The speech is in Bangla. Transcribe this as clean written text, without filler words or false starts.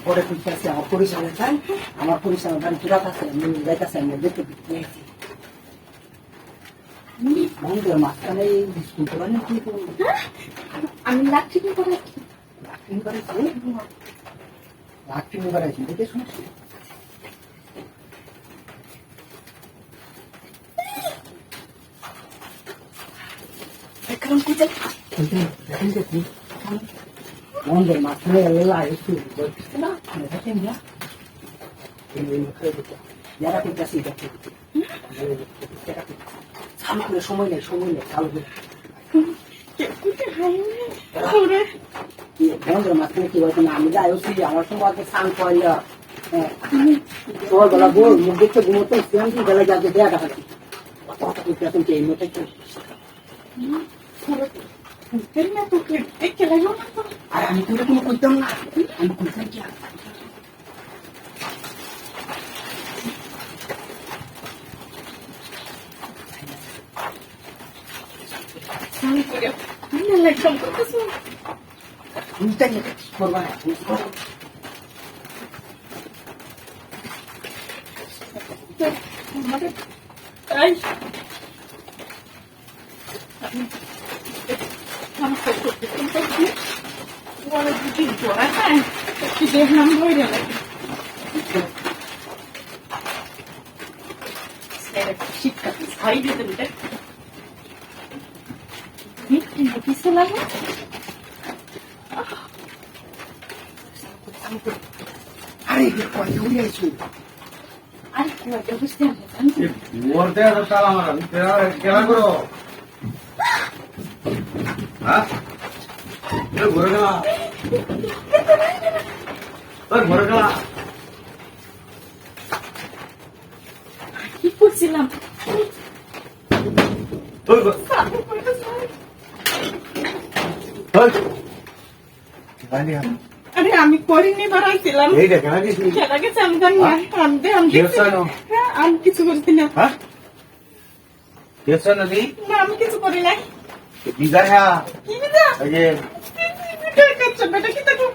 পরে খুঁজতেছি আমার পরিচালনা চাই, আমার পরিচালনা বাড়ি চূড়াত আছে, আমি যাইতেছি, আমি দেখতে পেয়েছি বন্ধুর মাঝখানে স্কুল করে কি আমি লাঠি নিয়ে করাচ্ছি, লাঠি নিয়ে বেড়াইছি দেখে শুনছি। বন্ধুর মাঝখানে যারা করতেছি চালু করে সময় নেই, সময় নেই, চালু করে বন্ধুর মাঝখানে কি বলতো না, আমি যাই হচ্ছি আমার সময় স্নান করাইয়া সকালবেলা বল মুখ দেখতে ঘুমোতে বেলা যাকে দেয়া দেখাচ্ছি কথা করতে এখন এই মতো আর আমি তোকে কোনো করতাম না, আমি করতাম কি করবা না দেখলাম বইরে শিক্ষা ছাই দিতে দিতে কিছু লাগে আরে কয় উড়ে আইছো আর বুঝতে মরতে তাল আমার কেনা করো হ্যাঁ ঘুরে গেলা ঘুরে গেলা কি করছিলাম আরে আমি করিনি বাড়াইছিলাম খেলা গেছে আমি জানি আমি কিছু করছি না না আমি কিছু করি নাই কি বিজা বেটা কি থাকো